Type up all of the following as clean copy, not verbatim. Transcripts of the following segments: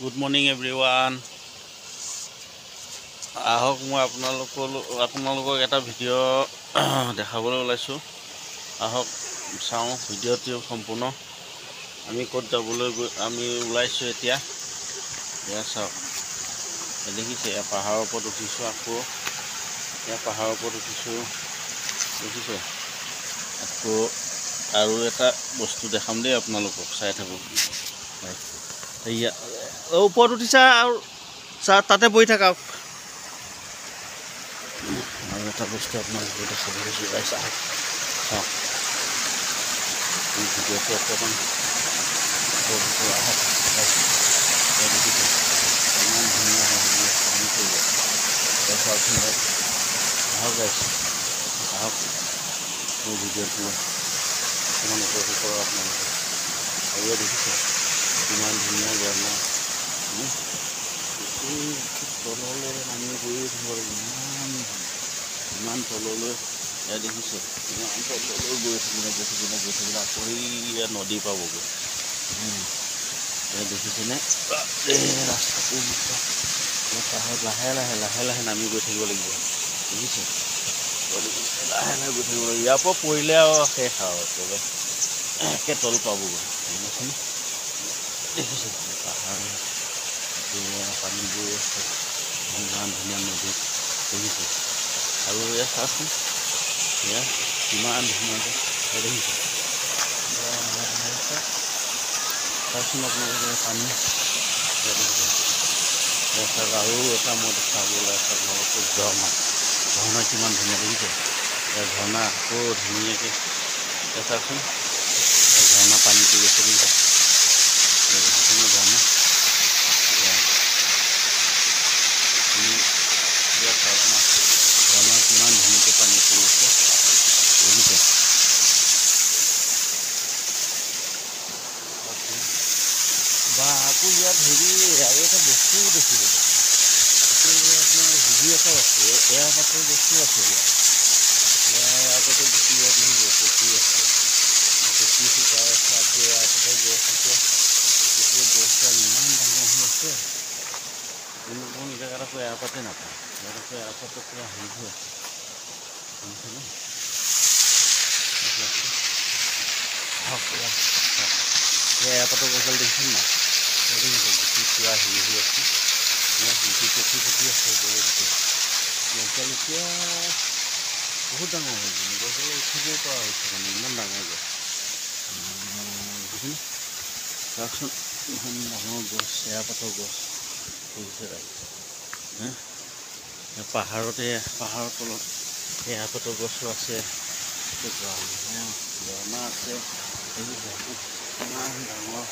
Good morning everyone. আহক মই আপোনালোকক এটা ভিডিঅ' দেখাবলৈ ওলাইছোঁ। আহক চাওঁ ভিডিঅ'টো সম্পূৰ্ণ। আমি ক'ত যাবলৈ আমি ওলাইছোঁ এতিয়া। এয়া চাওক, দেখিছে পাহাৰৰ ওপৰত উঠিছোঁ। আকৌ এয়া পাহাৰৰ ওপৰত উঠিছোঁ, দেখিছে। আকৌ আৰু এটা বস্তু দেখাম দেই আপোনালোকক, চাই থাকক। এয়া ওপৰত উঠিছা আৰু তাতে বহি থাকক। আৰু এটা বস্তু আপোনালোকে দেখাবলৈ ওলাইছে, চাওক ভিডিঅ'টো অকণমান আহক। দেখিছে ইমান ধুনীয়া পানী পৰিব। চাওকচোন, আহক গাইছে, আহক মোৰ ভিডিঅ'টো অকণমান উপভোগ কৰক আপোনালোকে। আৰু দেখিছে ইমান ধুনীয়া ঝৰ্ণা, তললৈ নামি গৈয়ে থাকিব লাগিব। ইমান তললৈ এয়া দেখিছে, ইমান তললৈ গৈ থাকিলে আকৌ ইয়াত নদী পাবগৈ। এয়া দেখিছেনে ৰাস্তাটো পাহাৰত লাহে লাহে নামি গৈ থাকিব লাগিব। দেখিছে লাহে গৈ থাকিব লাগিব। ইয়াৰ পৰা পৰিলে আৰু শেষ আৰু একে তল পাবগৈ। দেখিছে পাহাৰ পানী বৈ আছে, ইমান ধুনীয়া নদী। দেখিছে আৰু এয়া চাওকচোন, এয়া কিমান ধুনীয়াকৈ দেখিছে। চাওকচোন আপোনালোকে পানী দেখিছে। আৰু এটা মই চাবলৈ আছে আপোনালোকক, ঝৰ্ণা কিমান ধুনীয়া দেখিছে। ঝৰ্ণা আকৌ ধুনীয়াকৈ চাওকচোন, ঝৰ্ণা পানী পৰি আছে দেখিছে। ঝৰ্ণা কিমান ধুনীয়াকৈ পানী পৰি আছে দেখিছে। বা আকৌ ইয়াত আৰু এটা বস্তু দেখিলোঁ, আপোনাৰ হিবি এটাও আছে। এয়া পাতৰ বস্তু আছে ইয়াৰ আগতে গুচি ইয়াত পকী আছে, পকী শুকাই আছে। আকৌ ইয়াৰ পাতৰ গছ আছে, গছডাল ইমান ডাঙৰ হৈ আছে। কোনো জেগাত আকৌ এৰাপাতে নাপায়। ইয়াত আকৌ এৰাপাতৰ পৰা হেৰি হৈ আছে, শুনিছেনে? এৰাপাতৰ গছডাল দেখিছে নাই? দেখিছে গুটি পুৰা হেৰি হৈ আছে, পকি আছে। গছডাল এতিয়া বহুত ডাঙৰ হৈ গ'ল। গছডাল উঠিবও পৰা হৈছে, মানে ইমান ডাঙৰ গছ। দেখিছেনে? চাওকচোন ইমান ডাঙৰ গছ, এৰাপাতৰ গছ দেখিছে ৰাইজে। পাহাৰৰ তলত এৰাপাতৰ গছো আছে, ঝৰ্ণা আছে। দেখিছে ইমান ডাঙৰ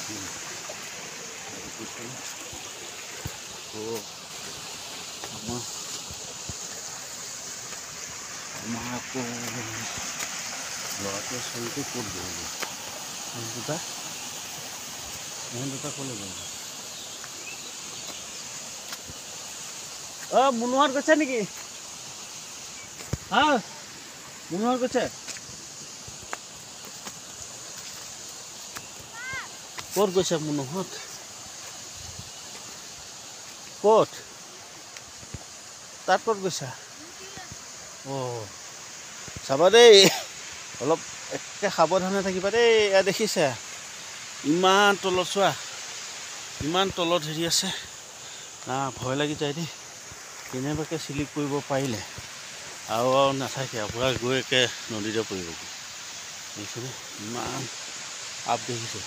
ফুল। আমাৰ আকৌ ল'ৰাটোৱে চৰিটো ক'ত গ'ল? ইহঁত দুটা ক'লৈ গ'ল? মুনুহঁত গৈছে নেকি? মুনুহঁত গৈছে? ক'ত গৈছে মুনুহঁত? ক'ত? তাত ক'ত গৈছা? চাবা দেই, অলপ একে সাৱধানে থাকিবা দেই। এয়া দেখিছা ইমান তলত, চোৱা ইমান তলত হেৰি আছে। ভয় লাগি যায় দেই, কেনেবাকৈ শ্লিপ কৰিব পাৰিলে আৰু নাথাকে, আপোনাৰ গৈ একে নদীতে পৰিবগৈ। দেখিছেনে ইমান আপ দেখিছে?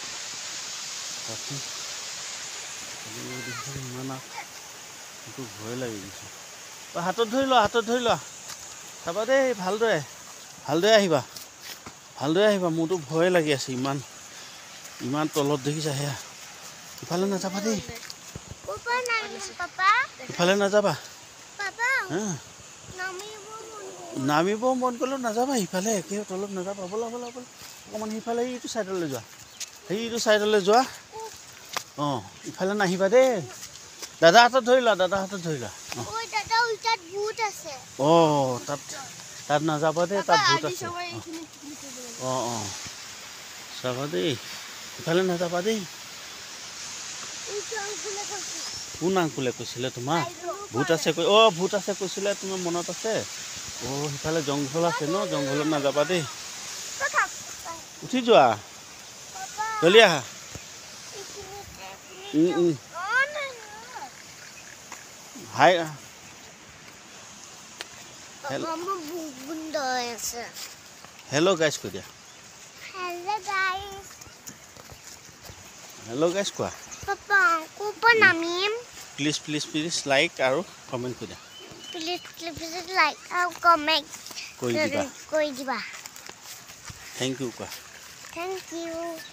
ইমান আপ, সেইটো ভয় লাগি গৈছে। হাতত ধৰি লোৱা, চাবা দেই, ভালদৰে আহিবা। মোৰতো ভয়ে লাগি আছে, ইমান তলত দেখিছা। সেয়া ইফালে নাযাবা দেই, ইফালে নাযাবা। নামিব মন গ'লেও নাযাবা, সিফালে একে তলত নাযাবা। ব'লা অকণমান সিফালে এইটো চাইডলৈ যোৱা। ইফালে নাহিবা দেই। দাদা হাতত ধৰি লোৱা। তাত নাযাবা দেই, তাত ভূত আছে। চাবা দেই ইফালে নাযাবা দেই কোন আংকুলে কৈছিলে তোমাক ভূত আছে ভূত আছে কৈছিলে তোমাৰ মনত আছে সিফালে জংঘল আছে ন জংঘলত নাযাবা দেই উঠি যোৱা জলদি আহা হাই হেল্ল' গাইজ কৈ দিয়া হেল্ল' গাইজ কোৱা প্লিজ প্লিজ প্লিজ লাইক আৰু কমেণ্ট কৰি দিয়া Please like and comment. কৰি দিবা থেংক ইউ কোৱা Thank you.